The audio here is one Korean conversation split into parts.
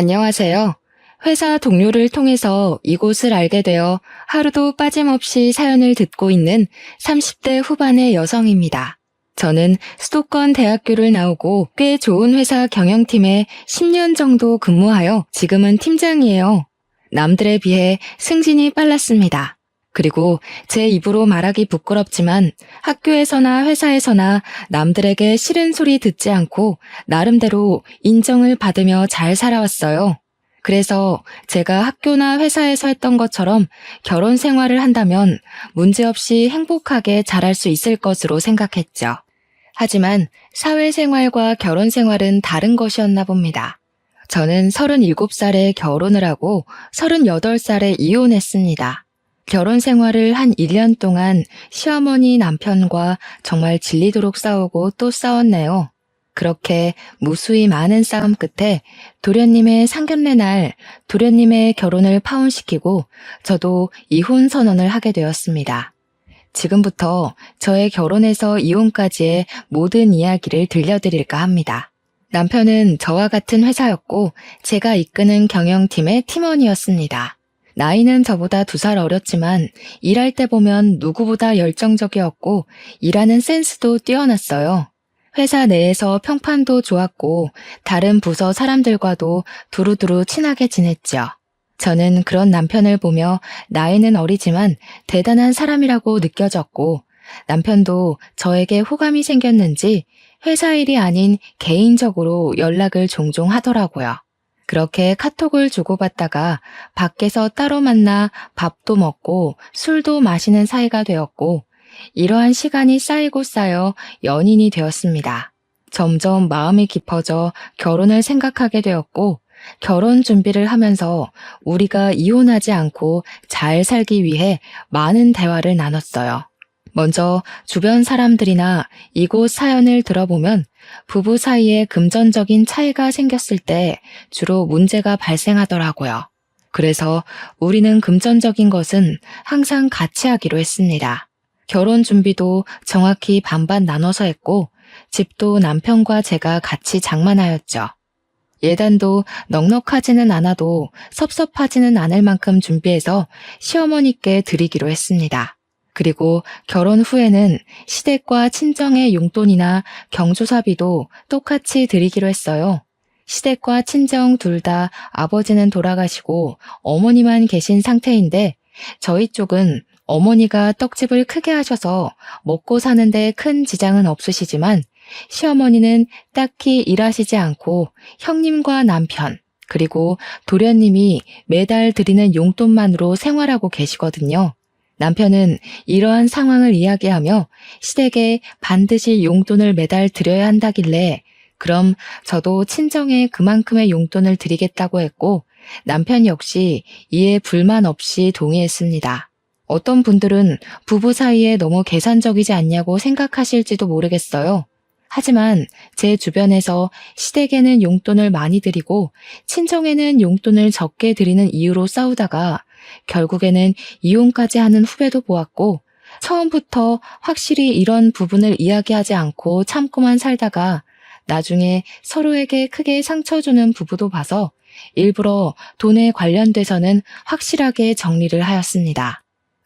안녕하세요. 회사 동료를 통해서 이곳을 알게 되어 하루도 빠짐없이 사연을 듣고 있는 30대 후반의 여성입니다. 저는 수도권 대학교를 나오고 꽤 좋은 회사 경영팀에 10년 정도 근무하여 지금은 팀장이에요. 남들에 비해 승진이 빨랐습니다. 그리고 제 입으로 말하기 부끄럽지만 학교에서나 회사에서나 남들에게 싫은 소리 듣지 않고 나름대로 인정을 받으며 잘 살아왔어요. 그래서 제가 학교나 회사에서 했던 것처럼 결혼 생활을 한다면 문제없이 행복하게 잘할 수 있을 것으로 생각했죠. 하지만 사회생활과 결혼 생활은 다른 것이었나 봅니다. 저는 37살에 결혼을 하고 38살에 이혼했습니다. 결혼 생활을 한 1년 동안 시어머니 남편과 정말 질리도록 싸우고 또 싸웠네요. 그렇게 무수히 많은 싸움 끝에 도련님의 상견례 날 도련님의 결혼을 파혼시키고 저도 이혼 선언을 하게 되었습니다. 지금부터 저의 결혼에서 이혼까지의 모든 이야기를 들려드릴까 합니다. 남편은 저와 같은 회사였고 제가 이끄는 경영팀의 팀원이었습니다. 나이는 저보다 2살 어렸지만 일할 때 보면 누구보다 열정적이었고 일하는 센스도 뛰어났어요. 회사 내에서 평판도 좋았고 다른 부서 사람들과도 두루두루 친하게 지냈죠. 저는 그런 남편을 보며 나이는 어리지만 대단한 사람이라고 느껴졌고 남편도 저에게 호감이 생겼는지 회사 일이 아닌 개인적으로 연락을 종종 하더라고요. 그렇게 카톡을 주고받다가 밖에서 따로 만나 밥도 먹고 술도 마시는 사이가 되었고 이러한 시간이 쌓이고 쌓여 연인이 되었습니다. 점점 마음이 깊어져 결혼을 생각하게 되었고 결혼 준비를 하면서 우리가 이혼하지 않고 잘 살기 위해 많은 대화를 나눴어요. 먼저 주변 사람들이나 이곳 사연을 들어보면 부부 사이에 금전적인 차이가 생겼을 때 주로 문제가 발생하더라고요. 그래서 우리는 금전적인 것은 항상 같이 하기로 했습니다. 결혼 준비도 정확히 반반 나눠서 했고 집도 남편과 제가 같이 장만하였죠. 예단도 넉넉하지는 않아도 섭섭하지는 않을 만큼 준비해서 시어머니께 드리기로 했습니다. 그리고 결혼 후에는 시댁과 친정의 용돈이나 경조사비도 똑같이 드리기로 했어요. 시댁과 친정 둘 다 아버지는 돌아가시고 어머니만 계신 상태인데 저희 쪽은 어머니가 떡집을 크게 하셔서 먹고 사는데 큰 지장은 없으시지만 시어머니는 딱히 일하시지 않고 형님과 남편 그리고 도련님이 매달 드리는 용돈만으로 생활하고 계시거든요. 남편은 이러한 상황을 이야기하며 시댁에 반드시 용돈을 매달 드려야 한다길래 그럼 저도 친정에 그만큼의 용돈을 드리겠다고 했고 남편 역시 이에 불만 없이 동의했습니다. 어떤 분들은 부부 사이에 너무 계산적이지 않냐고 생각하실지도 모르겠어요. 하지만 제 주변에서 시댁에는 용돈을 많이 드리고 친정에는 용돈을 적게 드리는 이유로 싸우다가 결국에는 이혼까지 하는 후배도 보았고 처음부터 확실히 이런 부분을 이야기하지 않고 참고만 살다가 나중에 서로에게 크게 상처 주는 부부도 봐서 일부러 돈에 관련돼서는 확실하게 정리를 하였습니다.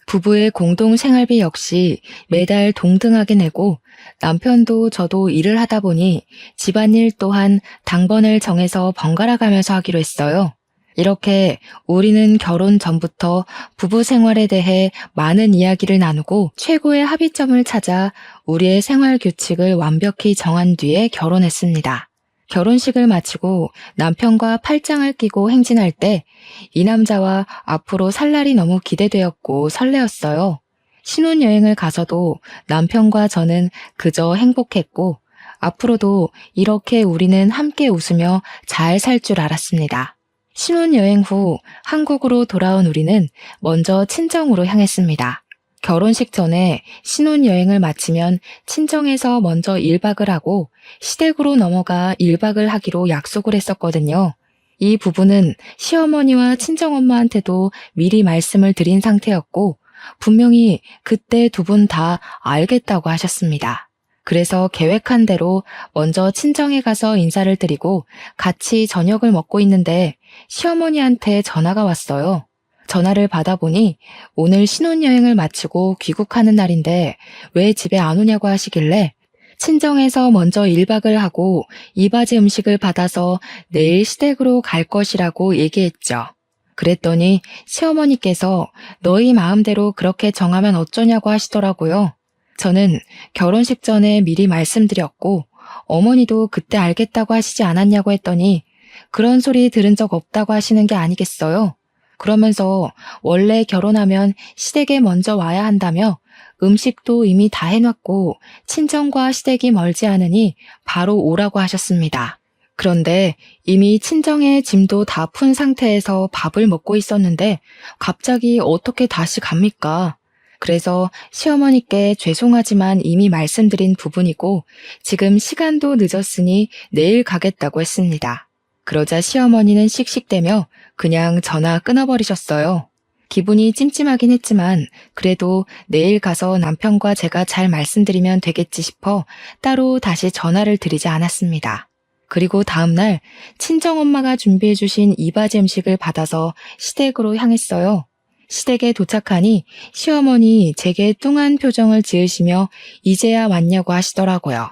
부부의 공동 생활비 역시 매달 동등하게 내고 남편도 저도 일을 하다 보니 집안일 또한 당번을 정해서 번갈아 가면서 하기로 했어요. 이렇게 우리는 결혼 전부터 부부 생활에 대해 많은 이야기를 나누고 최고의 합의점을 찾아 우리의 생활 규칙을 완벽히 정한 뒤에 결혼했습니다. 결혼식을 마치고 남편과 팔짱을 끼고 행진할 때 이 남자와 앞으로 살 날이 너무 기대되었고 설레었어요. 신혼여행을 가서도 남편과 저는 그저 행복했고 앞으로도 이렇게 우리는 함께 웃으며 잘 살 줄 알았습니다. 신혼여행 후 한국으로 돌아온 우리는 먼저 친정으로 향했습니다. 결혼식 전에 신혼여행을 마치면 친정에서 먼저 1박을 하고 시댁으로 넘어가 1박을 하기로 약속을 했었거든요. 이 부분은 시어머니와 친정엄마한테도 미리 말씀을 드린 상태였고 분명히 그때 두 분 다 알겠다고 하셨습니다. 그래서 계획한 대로 먼저 친정에 가서 인사를 드리고 같이 저녁을 먹고 있는데 시어머니한테 전화가 왔어요. 전화를 받아보니 오늘 신혼여행을 마치고 귀국하는 날인데 왜 집에 안 오냐고 하시길래 친정에서 먼저 1박을 하고 이바지 음식을 받아서 내일 시댁으로 갈 것이라고 얘기했죠. 그랬더니 시어머니께서 너희 마음대로 그렇게 정하면 어쩌냐고 하시더라고요. 저는 결혼식 전에 미리 말씀드렸고 어머니도 그때 알겠다고 하시지 않았냐고 했더니 그런 소리 들은 적 없다고 하시는 게 아니겠어요? 그러면서 원래 결혼하면 시댁에 먼저 와야 한다며 음식도 이미 다 해놨고 친정과 시댁이 멀지 않으니 바로 오라고 하셨습니다. 그런데 이미 친정의 짐도 다 푼 상태에서 밥을 먹고 있었는데 갑자기 어떻게 다시 갑니까? 그래서 시어머니께 죄송하지만 이미 말씀드린 부분이고 지금 시간도 늦었으니 내일 가겠다고 했습니다. 그러자 시어머니는 씩씩대며 그냥 전화 끊어버리셨어요. 기분이 찜찜하긴 했지만 그래도 내일 가서 남편과 제가 잘 말씀드리면 되겠지 싶어 따로 다시 전화를 드리지 않았습니다. 그리고 다음날 친정엄마가 준비해주신 이바지 음식을 받아서 시댁으로 향했어요. 시댁에 도착하니 시어머니 제게 뚱한 표정을 지으시며 이제야 왔냐고 하시더라고요.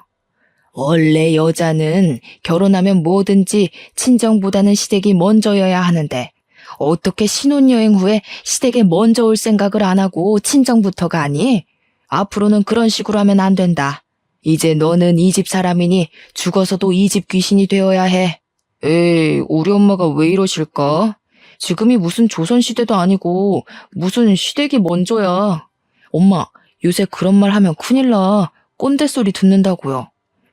원래 여자는 결혼하면 뭐든지 친정보다는 시댁이 먼저여야 하는데 어떻게 신혼여행 후에 시댁에 먼저 올 생각을 안 하고 친정부터 가니? 앞으로는 그런 식으로 하면 안 된다. 이제 너는 이 집 사람이니 죽어서도 이 집 귀신이 되어야 해. 에이, 우리 엄마가 왜 이러실까? 지금이 무슨 조선시대도 아니고 무슨 시댁이 먼저야. 엄마, 요새 그런 말 하면 큰일 나. 꼰대 소리 듣는다고요.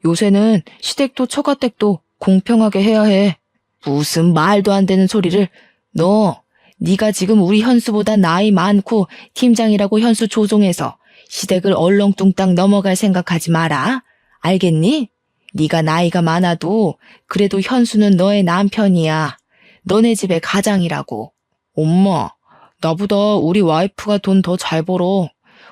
요새는 시댁도 처가댁도 공평하게 해야 해. 무슨 말도 안 되는 소리를. 네가 지금 우리 현수보다 나이 많고 팀장이라고 현수 조종해서 시댁을 얼렁뚱땅 넘어갈 생각하지 마라. 알겠니? 네가 나이가 많아도 그래도 현수는 너의 남편이야. 너네 집의 가장이라고. 엄마, 나보다 우리 와이프가 돈 더 잘 벌어.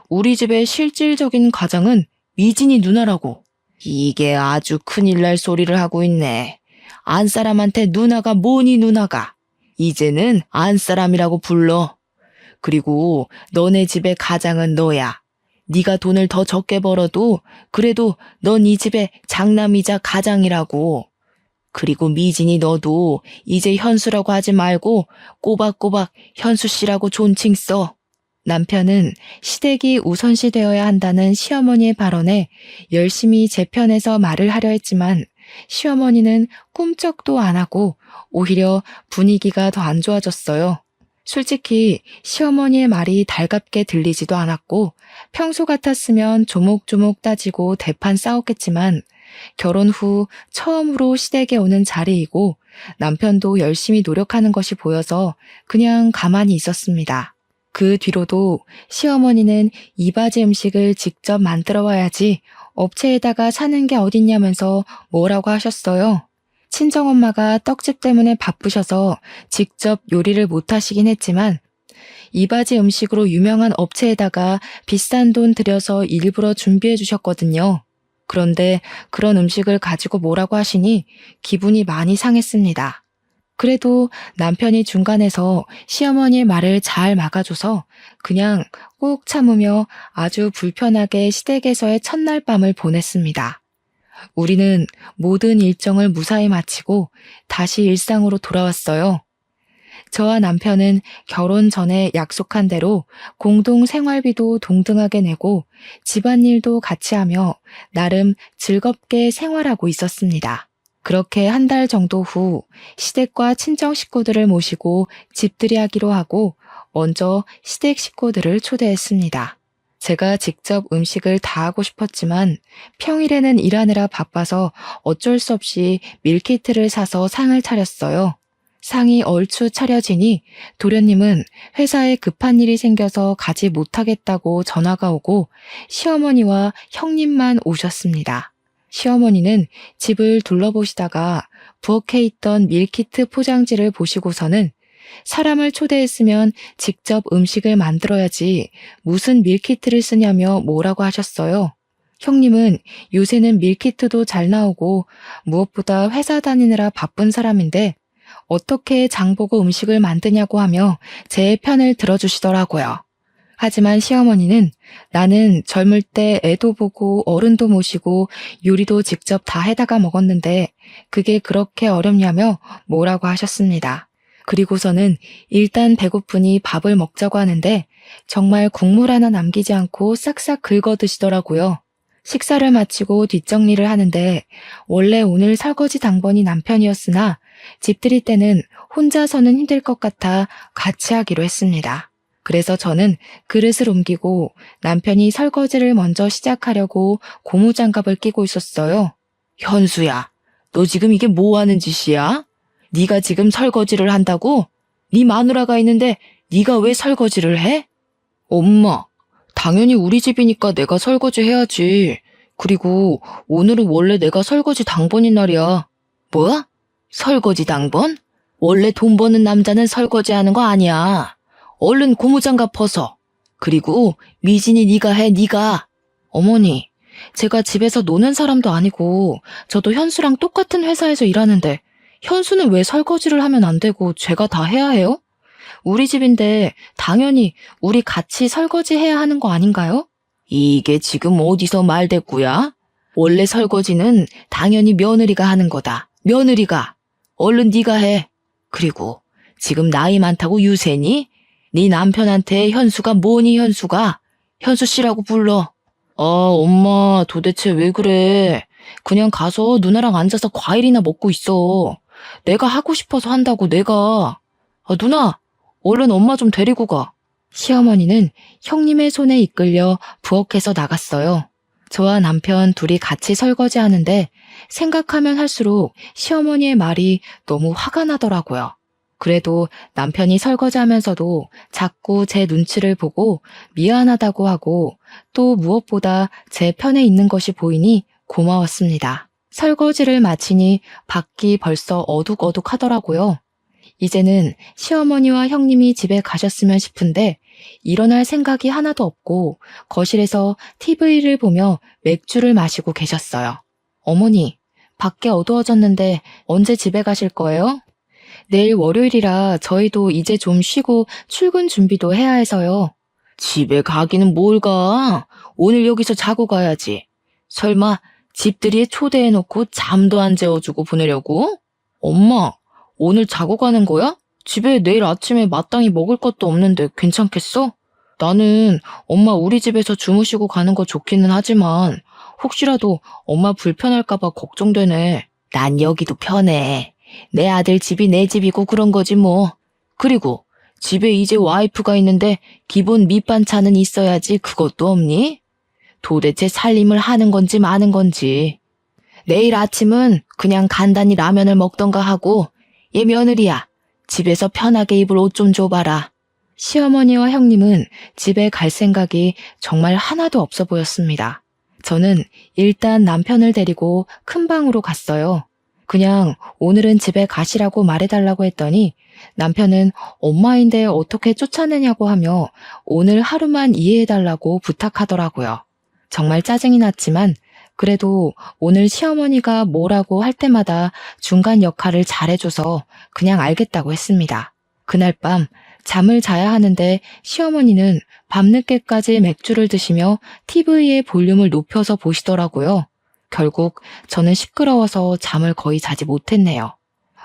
우리 집의 실질적인 가장은 미진이 누나라고. 이게 아주 큰일 날 소리를 하고 있네. 안 사람한테 누나가 뭐니 누나가. 이제는 안 사람이라고 불러. 그리고 너네 집의 가장은 너야. 네가 돈을 더 적게 벌어도 그래도 넌 이 집의 장남이자 가장이라고. 그리고 미진이 너도 이제 현수라고 하지 말고 꼬박꼬박 현수 씨라고 존칭 써. 남편은 시댁이 우선시 되어야 한다는 시어머니의 발언에 열심히 제 편에서 말을 하려 했지만 시어머니는 꿈쩍도 안 하고 오히려 분위기가 더 안 좋아졌어요. 솔직히 시어머니의 말이 달갑게 들리지도 않았고 평소 같았으면 조목조목 따지고 대판 싸웠겠지만 결혼 후 처음으로 시댁에 오는 자리이고 남편도 열심히 노력하는 것이 보여서 그냥 가만히 있었습니다. 그 뒤로도 시어머니는 이바지 음식을 직접 만들어 와야지 업체에다가 사는 게 어딨냐면서 뭐라고 하셨어요. 친정엄마가 떡집 때문에 바쁘셔서 직접 요리를 못 하시긴 했지만 이바지 음식으로 유명한 업체에다가 비싼 돈 들여서 일부러 준비해 주셨거든요. 그런데 그런 음식을 가지고 뭐라고 하시니 기분이 많이 상했습니다. 그래도 남편이 중간에서 시어머니의 말을 잘 막아줘서 그냥 꾹 참으며 아주 불편하게 시댁에서의 첫날 밤을 보냈습니다. 우리는 모든 일정을 무사히 마치고 다시 일상으로 돌아왔어요. 저와 남편은 결혼 전에 약속한 대로 공동 생활비도 동등하게 내고 집안일도 같이 하며 나름 즐겁게 생활하고 있었습니다. 그렇게 한 달 정도 후 시댁과 친정 식구들을 모시고 집들이 하기로 하고 먼저 시댁 식구들을 초대했습니다. 제가 직접 음식을 다 하고 싶었지만 평일에는 일하느라 바빠서 어쩔 수 없이 밀키트를 사서 상을 차렸어요. 상이 얼추 차려지니 도련님은 회사에 급한 일이 생겨서 가지 못하겠다고 전화가 오고 시어머니와 형님만 오셨습니다. 시어머니는 집을 둘러보시다가 부엌에 있던 밀키트 포장지를 보시고서는 사람을 초대했으면 직접 음식을 만들어야지 무슨 밀키트를 쓰냐며 뭐라고 하셨어요. 형님은 요새는 밀키트도 잘 나오고 무엇보다 회사 다니느라 바쁜 사람인데 어떻게 장보고 음식을 만드냐고 하며 제 편을 들어주시더라고요. 하지만 시어머니는 나는 젊을 때 애도 보고 어른도 모시고 요리도 직접 다 해다가 먹었는데 그게 그렇게 어렵냐며 뭐라고 하셨습니다. 그리고서는 일단 배고프니 밥을 먹자고 하는데 정말 국물 하나 남기지 않고 싹싹 긁어 드시더라고요. 식사를 마치고 뒷정리를 하는데 원래 오늘 설거지 당번이 남편이었으나 집들이 때는 혼자서는 힘들 것 같아 같이 하기로 했습니다. 그래서 저는 그릇을 옮기고 남편이 설거지를 먼저 시작하려고 고무장갑을 끼고 있었어요. 현수야, 너 지금 이게 뭐 하는 짓이야? 네가 지금 설거지를 한다고? 네 마누라가 있는데 네가 왜 설거지를 해? 엄마, 당연히 우리 집이니까 내가 설거지 해야지. 그리고 오늘은 원래 내가 설거지 당번인 날이야. 뭐? 설거지 당번? 원래 돈 버는 남자는 설거지 하는 거 아니야. 얼른 고무장갑 벗어. 그리고 미진이 네가 해, 네가. 어머니, 제가 집에서 노는 사람도 아니고 저도 현수랑 똑같은 회사에서 일하는데 현수는 왜 설거지를 하면 안 되고 제가 다 해야 해요? 우리 집인데 당연히 우리 같이 설거지 해야 하는 거 아닌가요? 이게 지금 어디서 말대꾸야? 원래 설거지는 당연히 며느리가 하는 거다. 며느리가. 얼른 네가 해. 그리고 지금 나이 많다고 유세니? 네 남편한테 현수가 뭐니 현수가? 현수 씨라고 불러. 엄마 도대체 왜 그래? 그냥 가서 누나랑 앉아서 과일이나 먹고 있어. 내가 하고 싶어서 한다고 내가. 누나, 얼른 엄마 좀 데리고 가. 시어머니는 형님의 손에 이끌려 부엌에서 나갔어요. 저와 남편 둘이 같이 설거지하는데 생각하면 할수록 시어머니의 말이 너무 화가 나더라고요. 그래도 남편이 설거지하면서도 자꾸 제 눈치를 보고 미안하다고 하고 또 무엇보다 제 편에 있는 것이 보이니 고마웠습니다. 설거지를 마치니 밖이 벌써 어둑어둑하더라고요. 이제는 시어머니와 형님이 집에 가셨으면 싶은데 일어날 생각이 하나도 없고 거실에서 TV를 보며 맥주를 마시고 계셨어요. 어머니, 밖에 어두워졌는데 언제 집에 가실 거예요? 내일 월요일이라 저희도 이제 좀 쉬고 출근 준비도 해야 해서요. 집에 가기는 뭘 가? 오늘 여기서 자고 가야지. 설마 집들이에 초대해놓고 잠도 안 재워주고 보내려고? 엄마, 오늘 자고 가는 거야? 집에 내일 아침에 마땅히 먹을 것도 없는데 괜찮겠어? 나는 엄마 우리 집에서 주무시고 가는 거 좋기는 하지만 혹시라도 엄마 불편할까봐 걱정되네. 난 여기도 편해. 내 아들 집이 내 집이고 그런 거지 뭐. 그리고 집에 이제 와이프가 있는데 기본 밑반찬은 있어야지 그것도 없니? 도대체 살림을 하는 건지 마는 건지. 내일 아침은 그냥 간단히 라면을 먹던가 하고 얘 며느리야. 집에서 편하게 입을 옷 좀 줘봐라. 시어머니와 형님은 집에 갈 생각이 정말 하나도 없어 보였습니다. 저는 일단 남편을 데리고 큰 방으로 갔어요. 그냥 오늘은 집에 가시라고 말해달라고 했더니 남편은 엄마인데 어떻게 쫓아내냐고 하며 오늘 하루만 이해해달라고 부탁하더라고요. 정말 짜증이 났지만 그래도 오늘 시어머니가 뭐라고 할 때마다 중간 역할을 잘해줘서 그냥 알겠다고 했습니다. 그날 밤 잠을 자야 하는데 시어머니는 밤늦게까지 맥주를 드시며 TV의 볼륨을 높여서 보시더라고요. 결국 저는 시끄러워서 잠을 거의 자지 못했네요.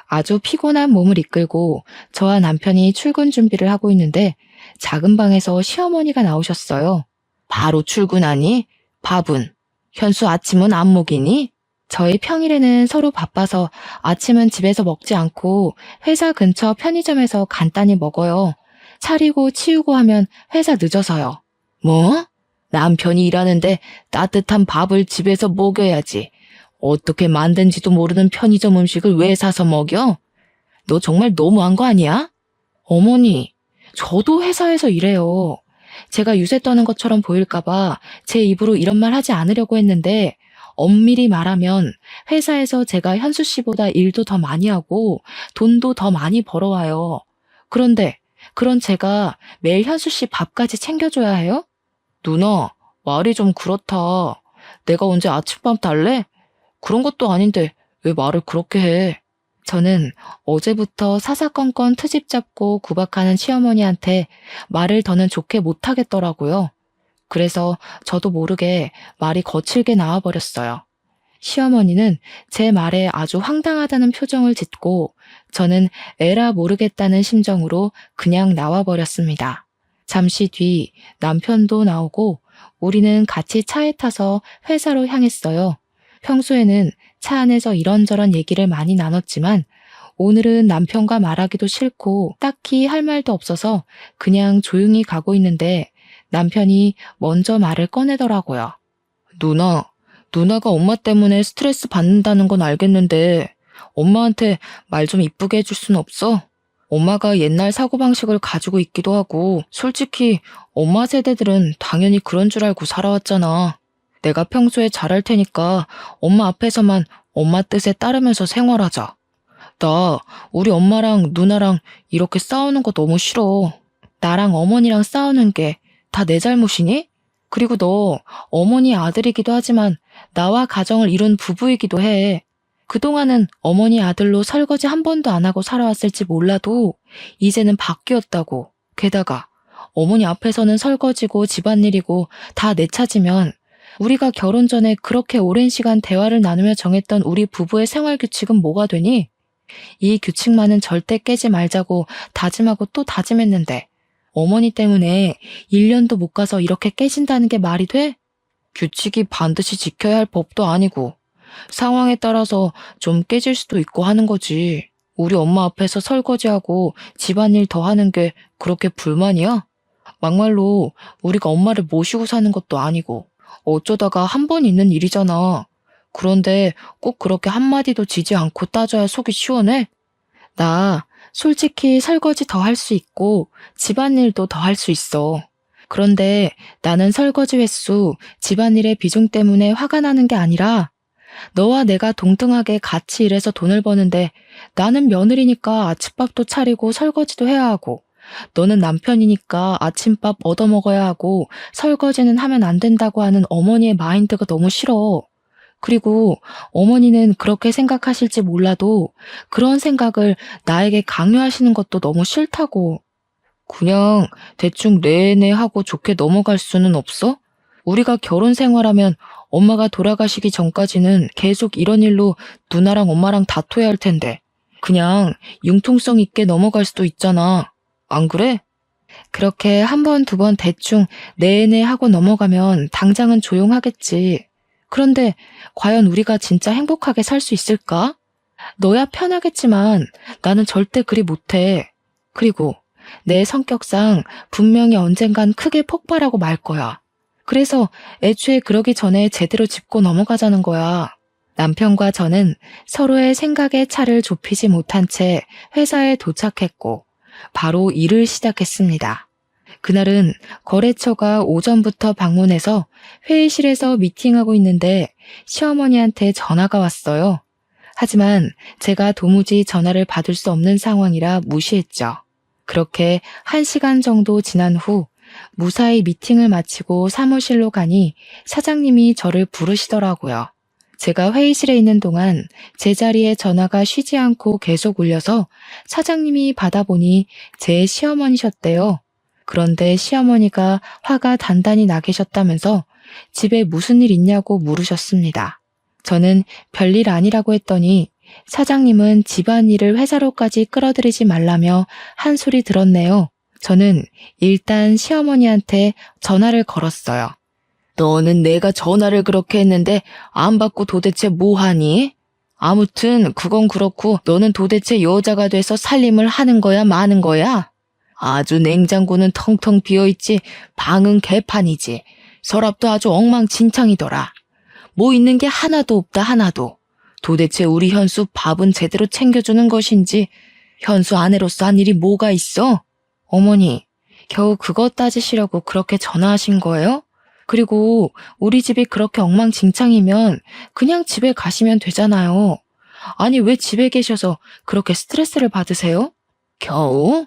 아주 피곤한 몸을 이끌고 저와 남편이 출근 준비를 하고 있는데 작은 방에서 시어머니가 나오셨어요. 바로 출근하니? 밥은? 현수 아침은 안 먹이니? 저희 평일에는 서로 바빠서 아침은 집에서 먹지 않고 회사 근처 편의점에서 간단히 먹어요. 차리고 치우고 하면 회사 늦어서요. 뭐? 남편이 일하는데 따뜻한 밥을 집에서 먹여야지. 어떻게 만든지도 모르는 편의점 음식을 왜 사서 먹여? 너 정말 너무한 거 아니야? 어머니, 저도 회사에서 일해요. 제가 유세 떠는 것처럼 보일까봐 제 입으로 이런 말 하지 않으려고 했는데 엄밀히 말하면 회사에서 제가 현수 씨보다 일도 더 많이 하고 돈도 더 많이 벌어와요. 그런데 그런 제가 매일 현수 씨 밥까지 챙겨줘야 해요? 누나, 말이 좀 그렇다. 내가 언제 아침밥 달래? 그런 것도 아닌데 왜 말을 그렇게 해? 저는 어제부터 사사건건 트집 잡고 구박하는 시어머니한테 말을 더는 좋게 못하겠더라고요. 그래서 저도 모르게 말이 거칠게 나와버렸어요. 시어머니는 제 말에 아주 황당하다는 표정을 짓고 저는 에라 모르겠다는 심정으로 그냥 나와버렸습니다. 잠시 뒤 남편도 나오고 우리는 같이 차에 타서 회사로 향했어요. 평소에는 차 안에서 이런저런 얘기를 많이 나눴지만 오늘은 남편과 말하기도 싫고 딱히 할 말도 없어서 그냥 조용히 가고 있는데 남편이 먼저 말을 꺼내더라고요. 누나가 엄마 때문에 스트레스 받는다는 건 알겠는데 엄마한테 말 좀 이쁘게 해줄 순 없어? 엄마가 옛날 사고방식을 가지고 있기도 하고 솔직히 엄마 세대들은 당연히 그런 줄 알고 살아왔잖아. 내가 평소에 잘할 테니까 엄마 앞에서만 엄마 뜻에 따르면서 생활하자. 나 우리 엄마랑 누나랑 이렇게 싸우는 거 너무 싫어. 나랑 어머니랑 싸우는 게 다 내 잘못이니? 그리고 너 어머니 아들이기도 하지만 나와 가정을 이룬 부부이기도 해. 그동안은 어머니 아들로 설거지 한 번도 안 하고 살아왔을지 몰라도 이제는 바뀌었다고. 게다가 어머니 앞에서는 설거지고 집안일이고 다 내 차지면 우리가 결혼 전에 그렇게 오랜 시간 대화를 나누며 정했던 우리 부부의 생활 규칙은 뭐가 되니? 이 규칙만은 절대 깨지 말자고 다짐하고 또 다짐했는데 어머니 때문에 1년도 못 가서 이렇게 깨진다는 게 말이 돼? 규칙이 반드시 지켜야 할 법도 아니고 상황에 따라서 좀 깨질 수도 있고 하는 거지. 우리 엄마 앞에서 설거지하고 집안일 더 하는 게 그렇게 불만이야? 막말로 우리가 엄마를 모시고 사는 것도 아니고 어쩌다가 한 번 있는 일이잖아. 그런데 꼭 그렇게 한마디도 지지 않고 따져야 속이 시원해? 나 솔직히 설거지 더 할 수 있고 집안일도 더 할 수 있어. 그런데 나는 설거지 횟수, 집안일의 비중 때문에 화가 나는 게 아니라 너와 내가 동등하게 같이 일해서 돈을 버는데 나는 며느리니까 아침밥도 차리고 설거지도 해야 하고 너는 남편이니까 아침밥 얻어먹어야 하고 설거지는 하면 안 된다고 하는 어머니의 마인드가 너무 싫어. 그리고 어머니는 그렇게 생각하실지 몰라도 그런 생각을 나에게 강요하시는 것도 너무 싫다고. 그냥 대충 네네 하고 좋게 넘어갈 수는 없어? 우리가 결혼 생활하면 엄마가 돌아가시기 전까지는 계속 이런 일로 누나랑 엄마랑 다퉈야 할 텐데 그냥 융통성 있게 넘어갈 수도 있잖아. 안 그래? 그렇게 한 번, 두 번 대충 네네 하고 넘어가면 당장은 조용하겠지. 그런데 과연 우리가 진짜 행복하게 살 수 있을까? 너야 편하겠지만 나는 절대 그리 못해. 그리고 내 성격상 분명히 언젠간 크게 폭발하고 말 거야. 그래서 애초에 그러기 전에 제대로 짚고 넘어가자는 거야. 남편과 저는 서로의 생각의 차를 좁히지 못한 채 회사에 도착했고 바로 일을 시작했습니다. 그날은 거래처가 오전부터 방문해서 회의실에서 미팅하고 있는데 시어머니한테 전화가 왔어요. 하지만 제가 도무지 전화를 받을 수 없는 상황이라 무시했죠. 그렇게 1시간 정도 지난 후 무사히 미팅을 마치고 사무실로 가니 사장님이 저를 부르시더라고요. 제가 회의실에 있는 동안 제 자리에 전화가 쉬지 않고 계속 울려서 사장님이 받아보니 제 시어머니셨대요. 그런데 시어머니가 화가 단단히 나 계셨다면서 집에 무슨 일 있냐고 물으셨습니다. 저는 별일 아니라고 했더니 사장님은 집안일을 회사로까지 끌어들이지 말라며 한 소리 들었네요. 저는 일단 시어머니한테 전화를 걸었어요. 너는 내가 전화를 그렇게 했는데 안 받고 도대체 뭐 하니? 아무튼 그건 그렇고 너는 도대체 여자가 돼서 살림을 하는 거야 마는 거야? 아주 냉장고는 텅텅 비어있지 방은 개판이지. 서랍도 아주 엉망진창이더라. 뭐 있는 게 하나도 없다 하나도. 도대체 우리 현수 밥은 제대로 챙겨주는 것인지 현수 아내로서 한 일이 뭐가 있어? 어머니, 겨우 그거 따지시려고 그렇게 전화하신 거예요? 그리고 우리 집이 그렇게 엉망진창이면 그냥 집에 가시면 되잖아요. 아니 왜 집에 계셔서 그렇게 스트레스를 받으세요? 겨우?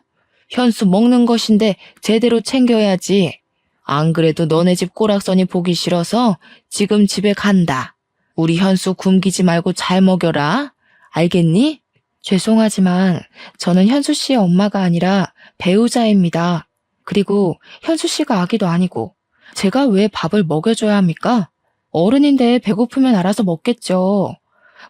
현수 먹는 것인데 제대로 챙겨야지. 안 그래도 너네 집 꼬락서니 보기 싫어서 지금 집에 간다. 우리 현수 굶기지 말고 잘 먹여라. 알겠니? 죄송하지만 저는 현수 씨의 엄마가 아니라 배우자입니다. 그리고 현수 씨가 아기도 아니고 제가 왜 밥을 먹여줘야 합니까? 어른인데 배고프면 알아서 먹겠죠.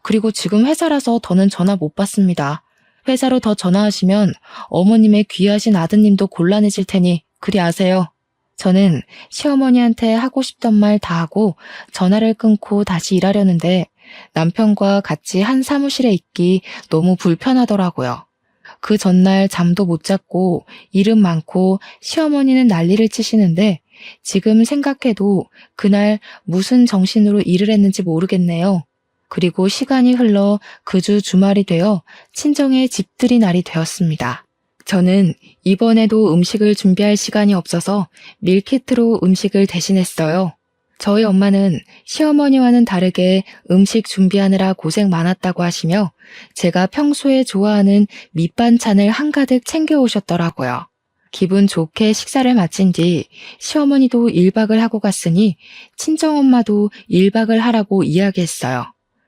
그리고 지금 회사라서 더는 전화 못 받습니다. 회사로 더 전화하시면 어머님의 귀하신 아드님도 곤란해질 테니 그리 아세요. 저는 시어머니한테 하고 싶던 말 다 하고 전화를 끊고 다시 일하려는데 남편과 같이 한 사무실에 있기 너무 불편하더라고요. 그 전날 잠도 못 잤고 일은 많고 시어머니는 난리를 치시는데 지금 생각해도 그날 무슨 정신으로 일을 했는지 모르겠네요. 그리고 시간이 흘러 그 주 주말이 되어 친정의 집들이 날이 되었습니다. 저는 이번에도 음식을 준비할 시간이 없어서 밀키트로 음식을 대신했어요. 저희 엄마는 시어머니와는 다르게 음식 준비하느라 고생 많았다고 하시며 제가 평소에 좋아하는 밑반찬을 한가득 챙겨오셨더라고요. 기분 좋게 식사를 마친 뒤 시어머니도 1박을 하고 갔으니 친정엄마도 1박을 하라고 이야기했어요.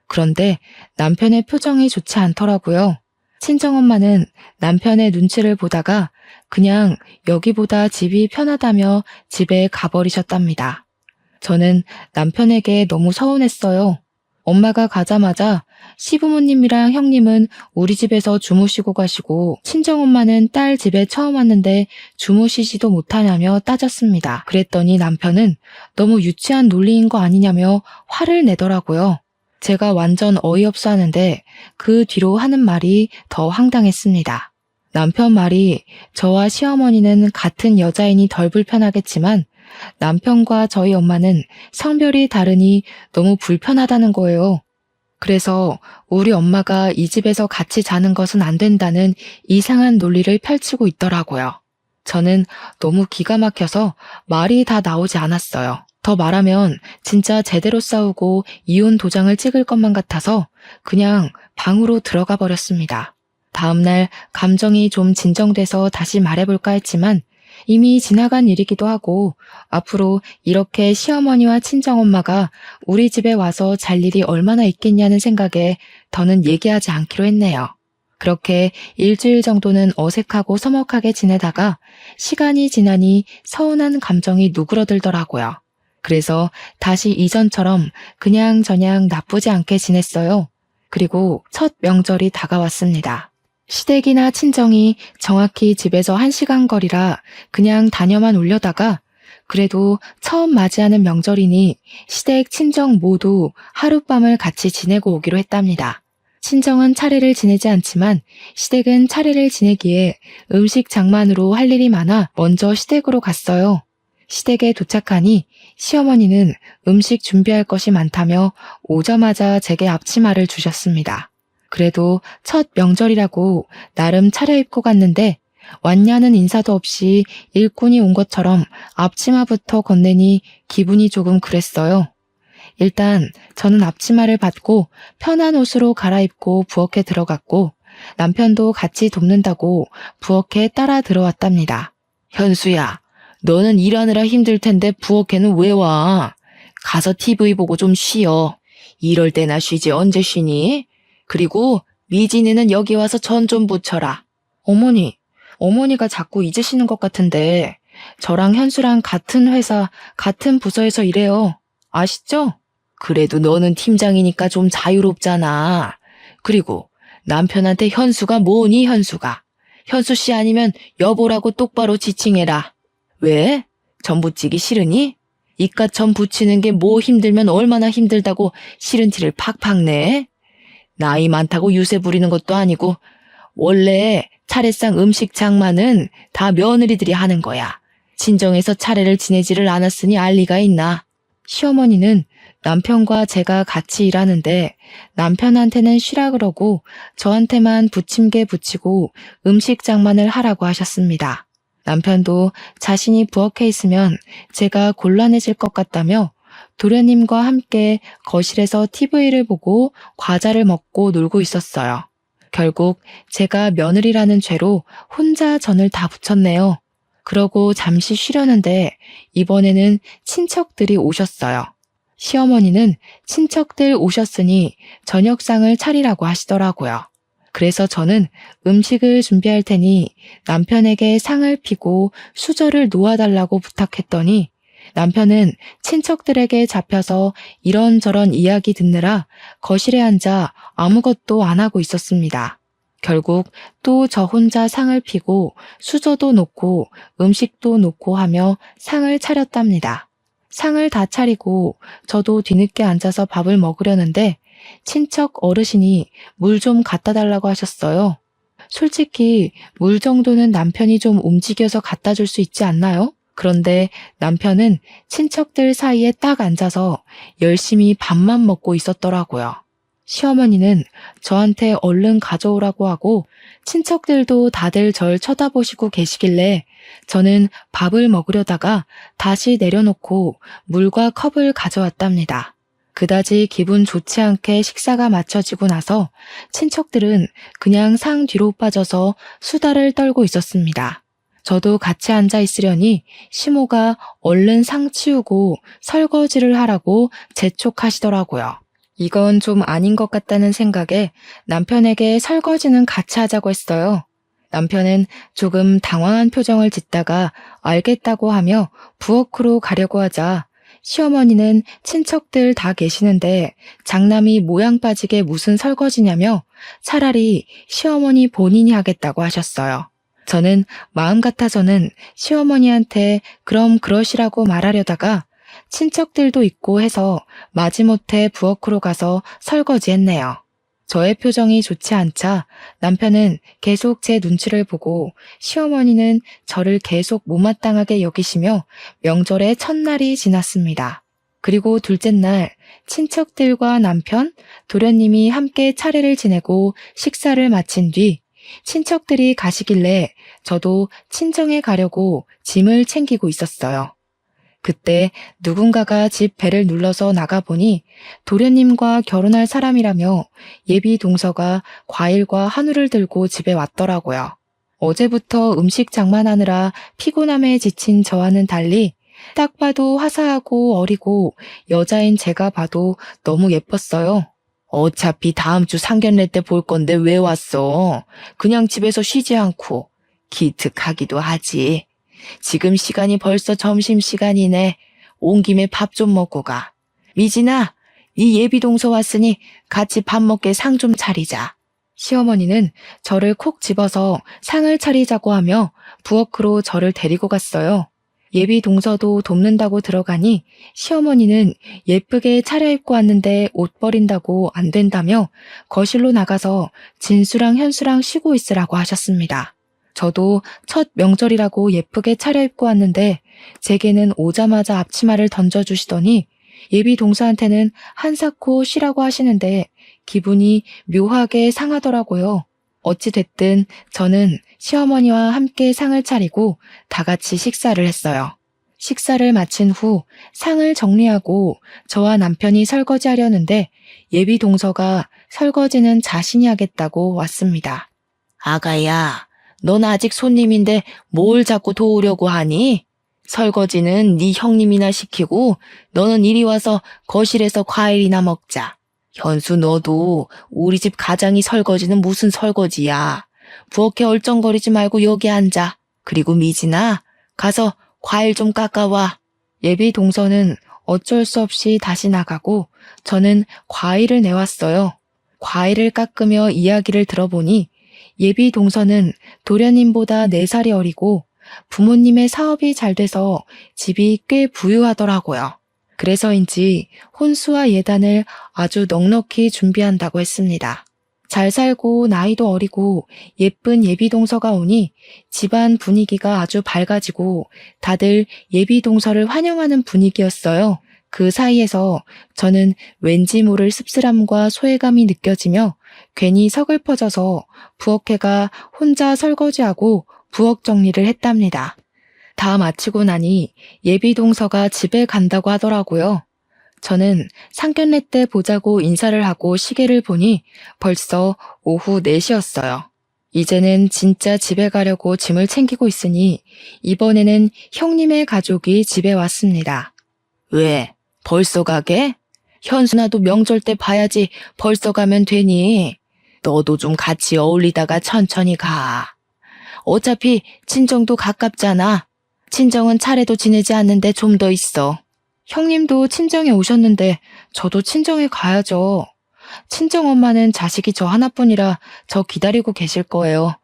그런데 남편의 표정이 좋지 않더라고요. 친정엄마는 남편의 눈치를 보다가 그냥 여기보다 집이 편하다며 집에 가버리셨답니다. 저는 남편에게 너무 서운했어요. 엄마가 가자마자 시부모님이랑 형님은 우리 집에서 주무시고 가시고 친정엄마는 딸 집에 처음 왔는데 주무시지도 못하냐며 따졌습니다. 그랬더니 남편은 너무 유치한 논리인 거 아니냐며 화를 내더라고요. 제가 완전 어이없어 하는데 그 뒤로 하는 말이 더 황당했습니다. 남편 말이 저와 시어머니는 같은 여자이니 덜 불편하겠지만 남편과 저희 엄마는 성별이 다르니 너무 불편하다는 거예요. 그래서 우리 엄마가 이 집에서 같이 자는 것은 안 된다는 이상한 논리를 펼치고 있더라고요. 저는 너무 기가 막혀서 말이 다 나오지 않았어요. 더 말하면 진짜 제대로 싸우고 이혼 도장을 찍을 것만 같아서 그냥 방으로 들어가 버렸습니다. 다음날 감정이 좀 진정돼서 다시 말해볼까 했지만 이미 지나간 일이기도 하고 앞으로 이렇게 시어머니와 친정엄마가 우리 집에 와서 잘 일이 얼마나 있겠냐는 생각에 더는 얘기하지 않기로 했네요. 그렇게 일주일 정도는 어색하고 서먹하게 지내다가 시간이 지나니 서운한 감정이 누그러들더라고요. 그래서 다시 이전처럼 그냥저냥 나쁘지 않게 지냈어요. 그리고 첫 명절이 다가왔습니다. 시댁이나 친정이 정확히 집에서 1시간 거리라 그냥 다녀만 오려다가 그래도 처음 맞이하는 명절이니 시댁, 친정 모두 하룻밤을 같이 지내고 오기로 했답니다. 친정은 차례를 지내지 않지만 시댁은 차례를 지내기에 음식 장만으로 할 일이 많아 먼저 시댁으로 갔어요. 시댁에 도착하니 시어머니는 음식 준비할 것이 많다며 오자마자 제게 앞치마를 주셨습니다. 그래도 첫 명절이라고 나름 차려입고 갔는데 왔냐는 인사도 없이 일꾼이 온 것처럼 앞치마부터 건네니 기분이 조금 그랬어요. 일단 저는 앞치마를 받고 편한 옷으로 갈아입고 부엌에 들어갔고 남편도 같이 돕는다고 부엌에 따라 들어왔답니다. 현수야, 너는 일하느라 힘들 텐데 부엌에는 왜 와? 가서 TV 보고 좀 쉬어. 이럴 때나 쉬지 언제 쉬니? 그리고 미진이는 여기 와서 전 좀 붙여라. 어머니가 자꾸 잊으시는 것 같은데 저랑 현수랑 같은 회사, 같은 부서에서 일해요. 아시죠? 그래도 너는 팀장이니까 좀 자유롭잖아. 그리고 남편한테 현수가 뭐니 현수가. 현수 씨 아니면 여보라고 똑바로 지칭해라. 왜? 전 붙이기 싫으니? 이깟 전 붙이는 게 뭐 힘들면 얼마나 힘들다고 싫은 티를 팍팍 내? 나이 많다고 유세 부리는 것도 아니고 원래 차례상 음식 장만은 다 며느리들이 하는 거야. 친정에서 차례를 지내지를 않았으니 알 리가 있나? 시어머니는 남편과 제가 같이 일하는데 남편한테는 쉬라 그러고 저한테만 부침개 붙이고 음식 장만을 하라고 하셨습니다. 남편도 자신이 부엌에 있으면 제가 곤란해질 것 같다며 도련님과 함께 거실에서 TV를 보고 과자를 먹고 놀고 있었어요. 결국 제가 며느리라는 죄로 혼자 전을 다 붙였네요. 그러고 잠시 쉬려는데 이번에는 친척들이 오셨어요. 시어머니는 친척들 오셨으니 저녁상을 차리라고 하시더라고요. 그래서 저는 음식을 준비할 테니 남편에게 상을 피고 수저를 놓아달라고 부탁했더니 남편은 친척들에게 잡혀서 이런저런 이야기 듣느라 거실에 앉아 아무것도 안 하고 있었습니다. 결국 또 저 혼자 상을 피고 수저도 놓고 음식도 놓고 하며 상을 차렸답니다. 상을 다 차리고 저도 뒤늦게 앉아서 밥을 먹으려는데 친척 어르신이 물 좀 갖다 달라고 하셨어요. 솔직히 물 정도는 남편이 좀 움직여서 갖다 줄 수 있지 않나요? 그런데 남편은 친척들 사이에 딱 앉아서 열심히 밥만 먹고 있었더라고요. 시어머니는 저한테 얼른 가져오라고 하고 친척들도 다들 절 쳐다보시고 계시길래 저는 밥을 먹으려다가 다시 내려놓고 물과 컵을 가져왔답니다. 그다지 기분 좋지 않게 식사가 마쳐지고 나서 친척들은 그냥 상 뒤로 빠져서 수다를 떨고 있었습니다. 저도 같이 앉아 있으려니 시모가 얼른 상 치우고 설거지를 하라고 재촉하시더라고요. 이건 좀 아닌 것 같다는 생각에 남편에게 설거지는 같이 하자고 했어요. 남편은 조금 당황한 표정을 짓다가 알겠다고 하며 부엌으로 가려고 하자 시어머니는 친척들 다 계시는데 장남이 모양 빠지게 무슨 설거지냐며 차라리 시어머니 본인이 하겠다고 하셨어요. 저는 마음 같아서는 시어머니한테 그럼 그러시라고 말하려다가 친척들도 있고 해서 마지못해 부엌으로 가서 설거지했네요. 저의 표정이 좋지 않자 남편은 계속 제 눈치를 보고 시어머니는 저를 계속 못마땅하게 여기시며 명절의 첫날이 지났습니다. 그리고 둘째 날 친척들과 남편, 도련님이 함께 차례를 지내고 식사를 마친 뒤 친척들이 가시길래 저도 친정에 가려고 짐을 챙기고 있었어요. 그때 누군가가 집 벨을 눌러서 나가보니 도련님과 결혼할 사람이라며 예비 동서가 과일과 한우를 들고 집에 왔더라고요. 어제부터 음식 장만하느라 피곤함에 지친 저와는 달리 딱 봐도 화사하고 어리고 여자인 제가 봐도 너무 예뻤어요. 어차피 다음 주 상견례 때 볼 건데 왜 왔어? 그냥 집에서 쉬지 않고 기특하기도 하지. 지금 시간이 벌써 점심시간이네. 온 김에 밥 좀 먹고 가. 미진아, 네 예비 동서 왔으니 같이 밥 먹게 상 좀 차리자. 시어머니는 저를 콕 집어서 상을 차리자고 하며 부엌으로 저를 데리고 갔어요. 예비 동서도 돕는다고 들어가니 시어머니는 예쁘게 차려입고 왔는데 옷 버린다고 안 된다며 거실로 나가서 진수랑 현수랑 쉬고 있으라고 하셨습니다. 저도 첫 명절이라고 예쁘게 차려입고 왔는데 제게는 오자마자 앞치마를 던져주시더니 예비 동서한테는 한사코 쉬라고 하시는데 기분이 묘하게 상하더라고요. 어찌됐든 저는 시어머니와 함께 상을 차리고 다 같이 식사를 했어요. 식사를 마친 후 상을 정리하고 저와 남편이 설거지하려는데 예비 동서가 설거지는 자신이 하겠다고 왔습니다. 아가야, 넌 아직 손님인데 뭘 자꾸 도우려고 하니? 설거지는 네 형님이나 시키고 너는 이리 와서 거실에서 과일이나 먹자. 현수 너도 우리 집 가장이 설거지는 무슨 설거지야. 부엌에 얼쩡거리지 말고 여기 앉아. 그리고 미진아, 가서 과일 좀 깎아와. 예비 동서는 어쩔 수 없이 다시 나가고 저는 과일을 내왔어요. 과일을 깎으며 이야기를 들어보니 예비 동서는 도련님보다 4살이 어리고 부모님의 사업이 잘 돼서 집이 꽤 부유하더라고요. 그래서인지 혼수와 예단을 아주 넉넉히 준비한다고 했습니다. 잘 살고 나이도 어리고 예쁜 예비 동서가 오니 집안 분위기가 아주 밝아지고 다들 예비 동서를 환영하는 분위기였어요. 그 사이에서 저는 왠지 모를 씁쓸함과 소외감이 느껴지며 괜히 서글퍼져서 부엌에가 혼자 설거지하고 부엌 정리를 했답니다. 다 마치고 나니 예비 동서가 집에 간다고 하더라고요. 저는 상견례 때 보자고 인사를 하고 시계를 보니 벌써 오후 4시였어요. 이제는 진짜 집에 가려고 짐을 챙기고 있으니 이번에는 형님의 가족이 집에 왔습니다. 왜? 벌써 가게? 현수나도 명절 때 봐야지 벌써 가면 되니? 너도 좀 같이 어울리다가 천천히 가. 어차피 친정도 가깝잖아. 친정은 차례도 지내지 않는데 좀 더 있어. 형님도 친정에 오셨는데 저도 친정에 가야죠. 친정엄마는 자식이 저 하나뿐이라 저 기다리고 계실 거예요.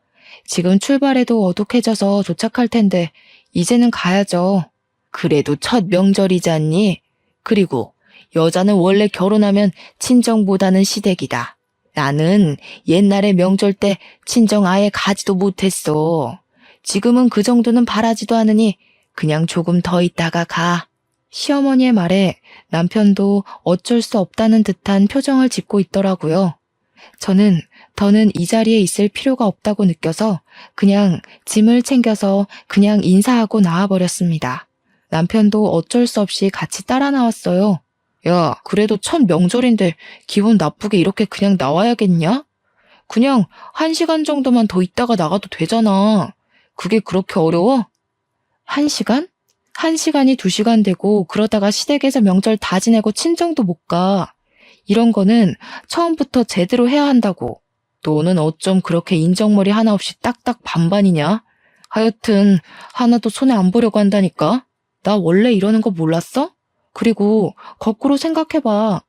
지금 출발해도 어둑해져서 도착할 텐데 이제는 가야죠. 그래도 첫 명절이잖니? 그리고 여자는 원래 결혼하면 친정보다는 시댁이다. 나는 옛날에 명절 때 친정 아예 가지도 못했어. 지금은 그 정도는 바라지도 않으니 그냥 조금 더 있다가 가. 시어머니의 말에 남편도 어쩔 수 없다는 듯한 표정을 짓고 있더라고요. 저는 더는 이 자리에 있을 필요가 없다고 느껴서 그냥 짐을 챙겨서 그냥 인사하고 나와버렸습니다. 남편도 어쩔 수 없이 같이 따라 나왔어요. 야, 그래도 첫 명절인데 기분 나쁘게 이렇게 그냥 나와야겠냐? 그냥 1시간 정도만 더 있다가 나가도 되잖아. 그게 그렇게 어려워? 1시간? 1시간이 2시간 되고 그러다가 시댁에서 명절 다 지내고 친정도 못 가. 이런 거는 처음부터 제대로 해야 한다고. 너는 어쩜 그렇게 인정머리 하나 없이 딱딱 반반이냐? 하여튼 하나도 손에 안 보려고 한다니까? 나 원래 이러는 거 몰랐어? 그리고 거꾸로 생각해봐.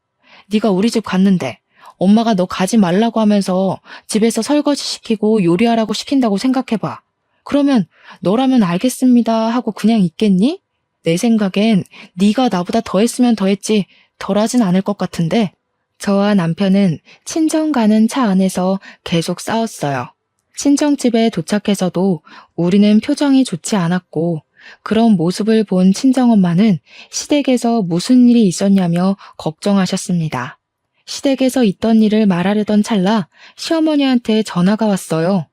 네가 우리 집 갔는데 엄마가 너 가지 말라고 하면서 집에서 설거지 시키고 요리하라고 시킨다고 생각해봐. 그러면 너라면 알겠습니다 하고 그냥 있겠니? 내 생각엔 네가 나보다 더 했으면 더 했지 덜 하진 않을 것 같은데. 저와 남편은 친정 가는 차 안에서 계속 싸웠어요. 친정집에 도착해서도 우리는 표정이 좋지 않았고 그런 모습을 본 친정엄마는 시댁에서 무슨 일이 있었냐며 걱정하셨습니다. 시댁에서 있던 일을 말하려던 찰나 시어머니한테 전화가 왔어요.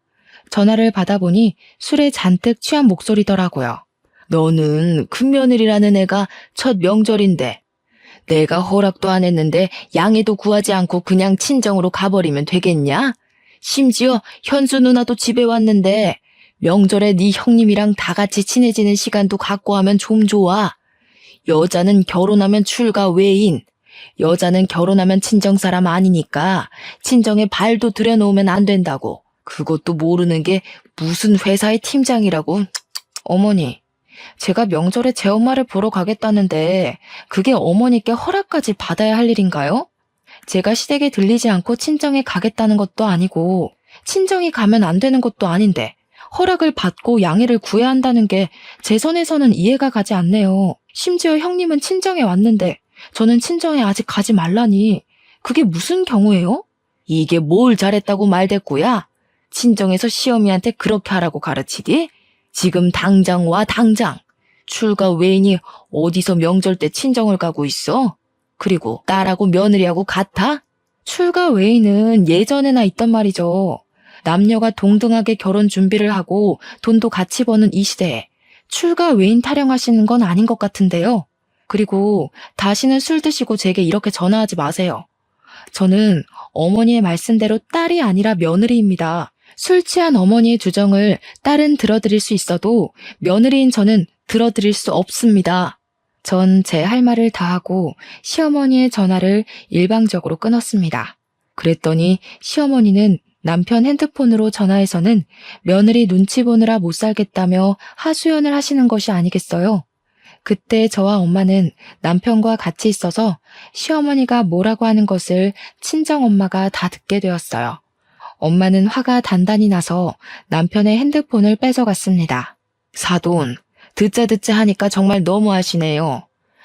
전화를 받아보니 술에 잔뜩 취한 목소리더라고요. 너는 큰며느리라는 애가 첫 명절인데 내가 허락도 안 했는데 양해도 구하지 않고 그냥 친정으로 가버리면 되겠냐? 심지어 현수 누나도 집에 왔는데 명절에 네 형님이랑 다 같이 친해지는 시간도 갖고 하면 좀 좋아. 여자는 결혼하면 출가 외인, 여자는 결혼하면 친정사람 아니니까 친정에 발도 들여놓으면 안 된다고. 그것도 모르는 게 무슨 회사의 팀장이라고. 어머니, 제가 명절에 제 엄마를 보러 가겠다는데 그게 어머니께 허락까지 받아야 할 일인가요? 제가 시댁에 들리지 않고 친정에 가겠다는 것도 아니고 친정이 가면 안 되는 것도 아닌데 허락을 받고 양해를 구해야 한다는 게 제 선에서는 이해가 가지 않네요. 심지어 형님은 친정에 왔는데 저는 친정에 아직 가지 말라니. 그게 무슨 경우예요? 이게 뭘 잘했다고 말댔고야? 친정에서 시어미한테 그렇게 하라고 가르치디? 지금 당장 와, 당장. 출가 외인이 어디서 명절 때 친정을 가고 있어? 그리고 딸하고 며느리하고 같아? 출가 외에는 예전에나 있던 말이죠. 남녀가 동등하게 결혼 준비를 하고 돈도 같이 버는 이 시대에 출가 외인 타령하시는 건 아닌 것 같은데요. 그리고 다시는 술 드시고 제게 이렇게 전화하지 마세요. 저는 어머니의 말씀대로 딸이 아니라 며느리입니다. 술 취한 어머니의 주정을 딸은 들어드릴 수 있어도 며느리인 저는 들어드릴 수 없습니다. 전 제 할 말을 다 하고 시어머니의 전화를 일방적으로 끊었습니다. 그랬더니 시어머니는 남편 핸드폰으로 전화해서는 며느리 눈치 보느라 못 살겠다며 하소연을 하시는 것이 아니겠어요. 그때 저와 엄마는 남편과 같이 있어서 시어머니가 뭐라고 하는 것을 친정엄마가 다 듣게 되었어요. 엄마는 화가 단단히 나서 남편의 핸드폰을 뺏어갔습니다. 사돈, 듣자 하니까 정말 너무하시네요.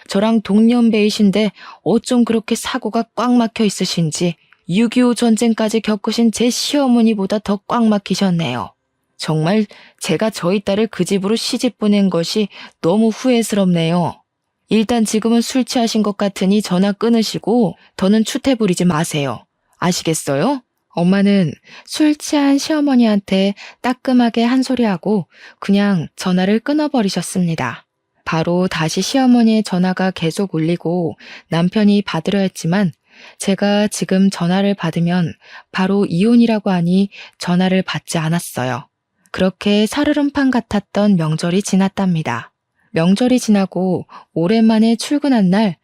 저랑 동년배이신데 어쩜 그렇게 사고가 꽉 막혀 있으신지 6.25 전쟁까지 겪으신 제 시어머니보다 더 꽉 막히셨네요. 정말 제가 저희 딸을 그 집으로 시집 보낸 것이 너무 후회스럽네요. 일단 지금은 술 취하신 것 같으니 전화 끊으시고 더는 추태 부리지 마세요. 아시겠어요? 엄마는 술 취한 시어머니한테 따끔하게 한 소리하고 그냥 전화를 끊어버리셨습니다. 바로 다시 시어머니의 전화가 계속 울리고 남편이 받으려 했지만 제가 지금 전화를 받으면 바로 이혼이라고 하니 전화를 받지 않았어요. 그렇게 살얼음판 같았던 명절이 지났답니다. 명절이 지나고 오랜만에 출근한 날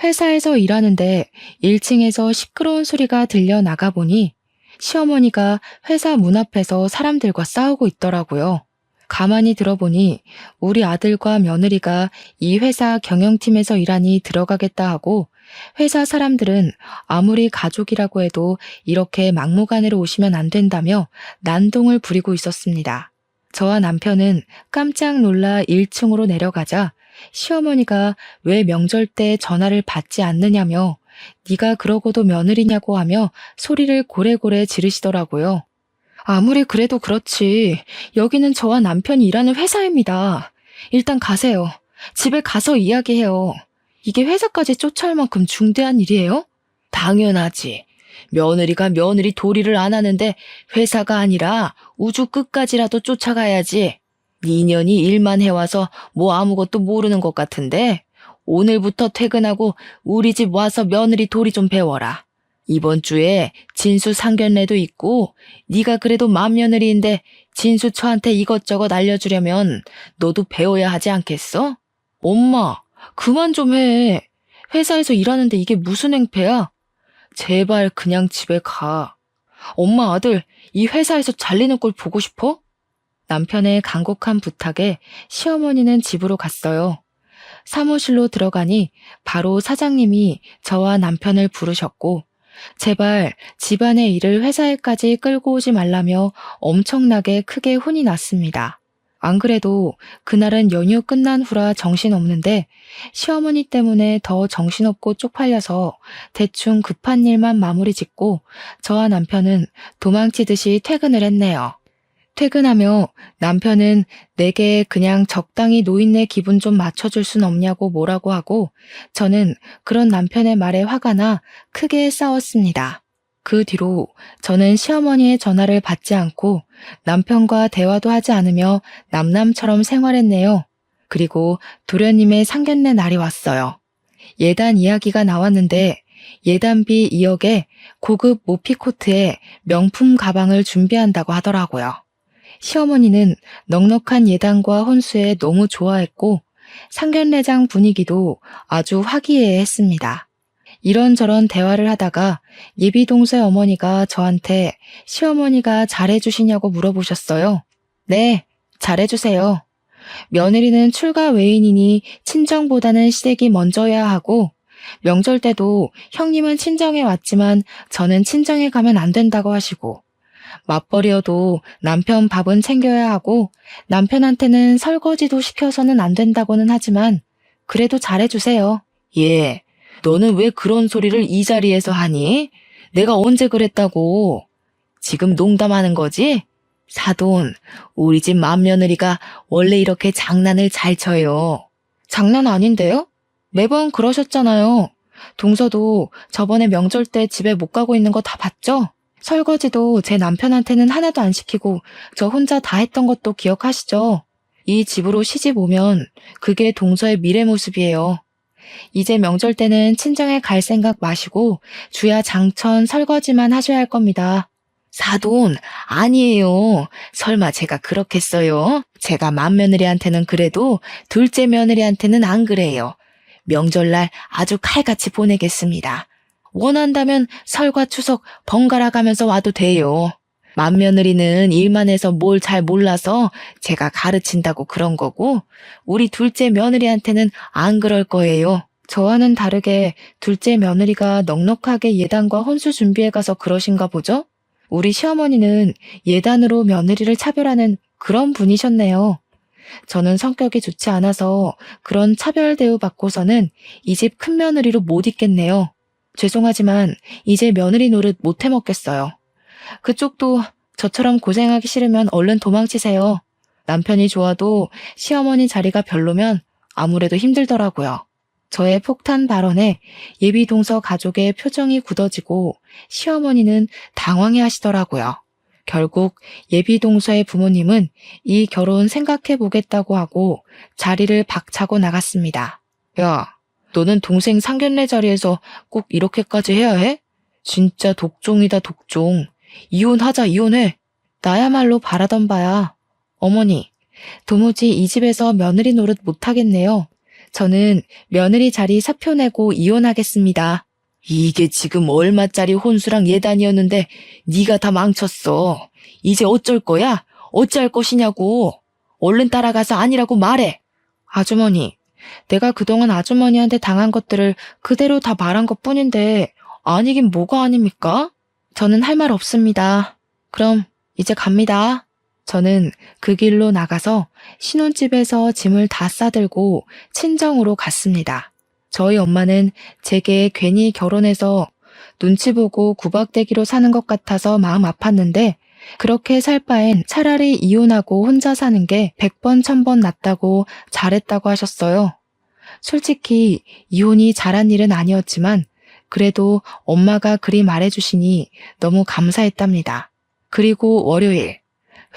회사에서 일하는데 1층에서 시끄러운 소리가 들려 나가보니 시어머니가 회사 문 앞에서 사람들과 싸우고 있더라고요. 가만히 들어보니 우리 아들과 며느리가 이 회사 경영팀에서 일하니 들어가겠다 하고 회사 사람들은 아무리 가족이라고 해도 이렇게 막무가내로 오시면 안 된다며 난동을 부리고 있었습니다. 저와 남편은 깜짝 놀라 1층으로 내려가자 시어머니가 왜 명절 때 전화를 받지 않느냐며 네가 그러고도 며느리냐고 하며 소리를 고래고래 지르시더라고요. 아무리 그래도 그렇지. 여기는 저와 남편이 일하는 회사입니다. 일단 가세요. 집에 가서 이야기해요. 이게 회사까지 쫓아올 만큼 중대한 일이에요? 당연하지. 며느리가 며느리 도리를 안 하는데 회사가 아니라 우주 끝까지라도 쫓아가야지. 2년이 일만 해와서 뭐 아무것도 모르는 것 같은데 오늘부터 퇴근하고 우리 집 와서 며느리 도리 좀 배워라. 이번 주에 진수 상견례도 있고 네가 그래도 맏며느리인데 진수 처한테 이것저것 알려주려면 너도 배워야 하지 않겠어? 엄마, 그만 좀 해. 회사에서 일하는데 이게 무슨 행패야? 제발 그냥 집에 가. 엄마 아들, 이 회사에서 잘리는 꼴 보고 싶어? 남편의 간곡한 부탁에 시어머니는 집으로 갔어요. 사무실로 들어가니 바로 사장님이 저와 남편을 부르셨고 제발 집안의 일을 회사에까지 끌고 오지 말라며 엄청나게 크게 혼이 났습니다. 안 그래도 그날은 연휴 끝난 후라 정신없는데 시어머니 때문에 더 정신없고 쪽팔려서 대충 급한 일만 마무리 짓고 저와 남편은 도망치듯이 퇴근을 했네요. 퇴근하며 남편은 내게 그냥 적당히 노인네 기분 좀 맞춰줄 순 없냐고 뭐라고 하고 저는 그런 남편의 말에 화가 나 크게 싸웠습니다. 그 뒤로 저는 시어머니의 전화를 받지 않고 남편과 대화도 하지 않으며 남남처럼 생활했네요. 그리고 도련님의 상견례 날이 왔어요. 예단 이야기가 나왔는데 예단비 2억에 고급 모피코트에 명품 가방을 준비한다고 하더라고요. 시어머니는 넉넉한 예단과 혼수에 너무 좋아했고 상견례장 분위기도 아주 화기애애했습니다. 이런저런 대화를 하다가 예비 동서의 어머니가 저한테 시어머니가 잘해주시냐고 물어보셨어요. 네, 잘해주세요. 며느리는 출가 외인이니 친정보다는 시댁이 먼저야 하고 명절 때도 형님은 친정에 왔지만 저는 친정에 가면 안 된다고 하시고 맞벌이여도 남편 밥은 챙겨야 하고 남편한테는 설거지도 시켜서는 안 된다고는 하지만 그래도 잘해주세요. 예, 너는 왜 그런 소리를 이 자리에서 하니? 내가 언제 그랬다고? 지금 농담하는 거지? 사돈, 우리 집 맏며느리가 원래 이렇게 장난을 잘 쳐요. 장난 아닌데요? 매번 그러셨잖아요. 동서도 저번에 명절 때 집에 못 가고 있는 거 다 봤죠? 설거지도 제 남편한테는 하나도 안 시키고 저 혼자 다 했던 것도 기억하시죠? 이 집으로 시집 오면 그게 동서의 미래 모습이에요. 이제 명절 때는 친정에 갈 생각 마시고 주야 장천 설거지만 하셔야 할 겁니다. 사돈, 아니에요. 설마 제가 그렇겠어요? 제가 맏며느리한테는 그래도 둘째 며느리한테는 안 그래요. 명절날 아주 칼같이 보내겠습니다. 원한다면 설과 추석 번갈아 가면서 와도 돼요. 맏며느리는 일만 해서 뭘 잘 몰라서 제가 가르친다고 그런 거고 우리 둘째 며느리한테는 안 그럴 거예요. 저와는 다르게 둘째 며느리가 넉넉하게 예단과 혼수 준비해 가서 그러신가 보죠? 우리 시어머니는 예단으로 며느리를 차별하는 그런 분이셨네요. 저는 성격이 좋지 않아서 그런 차별 대우 받고서는 이 집 큰 며느리로 못 있겠네요. 죄송하지만 이제 며느리 노릇 못 해먹겠어요. 그쪽도 저처럼 고생하기 싫으면 얼른 도망치세요. 남편이 좋아도 시어머니 자리가 별로면 아무래도 힘들더라고요. 저의 폭탄 발언에 예비 동서 가족의 표정이 굳어지고 시어머니는 당황해 하시더라고요. 결국 예비 동서의 부모님은 이 결혼 생각해 보겠다고 하고 자리를 박차고 나갔습니다. 야, 너는 동생 상견례 자리에서 꼭 이렇게까지 해야 해? 진짜 독종이다, 독종. 이혼하자, 이혼해. 나야말로 바라던 바야. 어머니, 도무지 이 집에서 며느리 노릇 못하겠네요. 저는 며느리 자리 사표 내고 이혼하겠습니다. 이게 지금 얼마짜리 혼수랑 예단이었는데 네가 다 망쳤어. 이제 어쩔 거야? 어찌할 것이냐고. 얼른 따라가서 아니라고 말해. 아주머니, 내가 그동안 아주머니한테 당한 것들을 그대로 다 말한 것뿐인데 아니긴 뭐가 아닙니까? 저는 할 말 없습니다. 그럼 이제 갑니다. 저는 그 길로 나가서 신혼집에서 짐을 다 싸들고 친정으로 갔습니다. 저희 엄마는 제게 괜히 결혼해서 눈치 보고 구박대기로 사는 것 같아서 마음 아팠는데 그렇게 살 바엔 차라리 이혼하고 혼자 사는 게 100번 1000번 낫다고 잘했다고 하셨어요. 솔직히 이혼이 잘한 일은 아니었지만 그래도 엄마가 그리 말해주시니 너무 감사했답니다. 그리고 월요일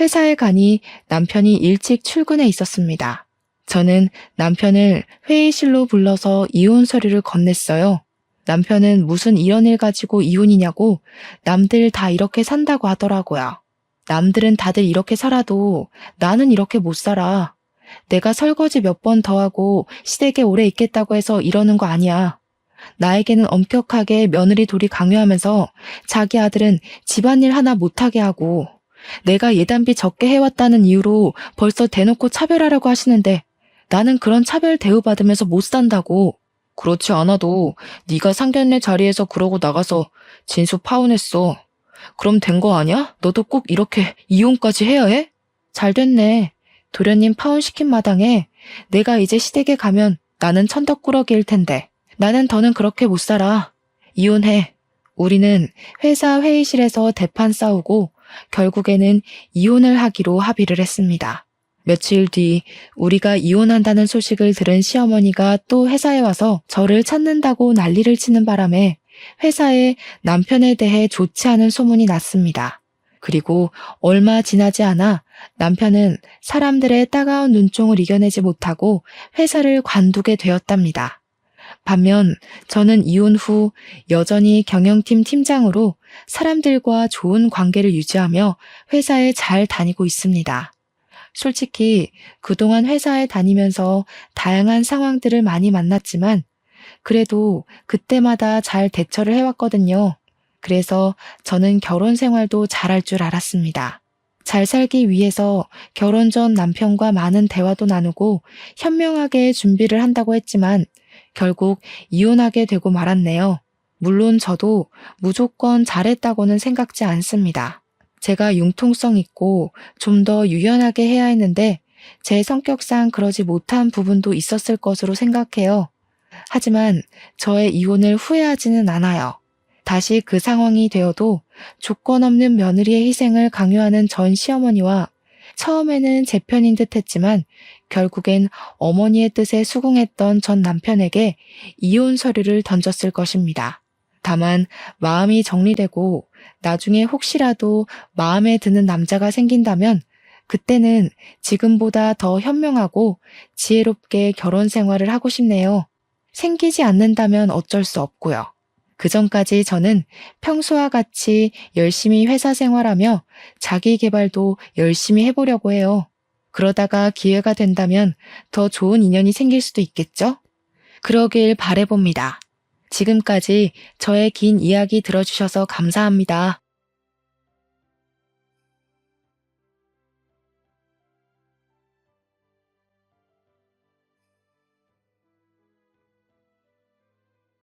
회사에 가니 남편이 일찍 출근해 있었습니다. 저는 남편을 회의실로 불러서 이혼 서류를 건넸어요. 남편은 무슨 이런 일 가지고 이혼이냐고 남들 다 이렇게 산다고 하더라고요. 남들은 다들 이렇게 살아도 나는 이렇게 못 살아. 내가 설거지 몇 번 더 하고 시댁에 오래 있겠다고 해서 이러는 거 아니야. 나에게는 엄격하게 며느리 돌이 강요하면서 자기 아들은 집안일 하나 못하게 하고 내가 예단비 적게 해왔다는 이유로 벌써 대놓고 차별하려고 하시는데 나는 그런 차별 대우받으면서 못 산다고. 그렇지 않아도 네가 상견례 자리에서 그러고 나가서 진수 파혼했어. 그럼 된 거 아니야? 너도 꼭 이렇게 이혼까지 해야 해? 잘 됐네. 도련님 파혼시킨 마당에 내가 이제 시댁에 가면 나는 천덕꾸러기일 텐데 나는 더는 그렇게 못 살아. 이혼해. 우리는 회사 회의실에서 대판 싸우고 결국에는 이혼을 하기로 합의를 했습니다. 며칠 뒤 우리가 이혼한다는 소식을 들은 시어머니가 또 회사에 와서 저를 찾는다고 난리를 치는 바람에 회사에 남편에 대해 좋지 않은 소문이 났습니다. 그리고 얼마 지나지 않아 남편은 사람들의 따가운 눈총을 이겨내지 못하고 회사를 관두게 되었답니다. 반면 저는 이혼 후 여전히 경영팀 팀장으로 사람들과 좋은 관계를 유지하며 회사에 잘 다니고 있습니다. 솔직히 그동안 회사에 다니면서 다양한 상황들을 많이 만났지만 그래도 그때마다 잘 대처를 해왔거든요. 그래서 저는 결혼 생활도 잘할 줄 알았습니다. 잘 살기 위해서 결혼 전 남편과 많은 대화도 나누고 현명하게 준비를 한다고 했지만 결국 이혼하게 되고 말았네요. 물론 저도 무조건 잘했다고는 생각지 않습니다. 제가 융통성 있고 좀 더 유연하게 해야 했는데 제 성격상 그러지 못한 부분도 있었을 것으로 생각해요. 하지만 저의 이혼을 후회하지는 않아요. 다시 그 상황이 되어도 조건 없는 며느리의 희생을 강요하는 전 시어머니와 처음에는 제 편인 듯 했지만 결국엔 어머니의 뜻에 수긍했던 전 남편에게 이혼 서류를 던졌을 것입니다. 다만 마음이 정리되고 나중에 혹시라도 마음에 드는 남자가 생긴다면 그때는 지금보다 더 현명하고 지혜롭게 결혼 생활을 하고 싶네요. 생기지 않는다면 어쩔 수 없고요. 그 전까지 저는 평소와 같이 열심히 회사 생활하며 자기 개발도 열심히 해보려고 해요. 그러다가 기회가 된다면 더 좋은 인연이 생길 수도 있겠죠? 그러길 바라봅니다. 지금까지 저의 긴 이야기 들어주셔서 감사합니다.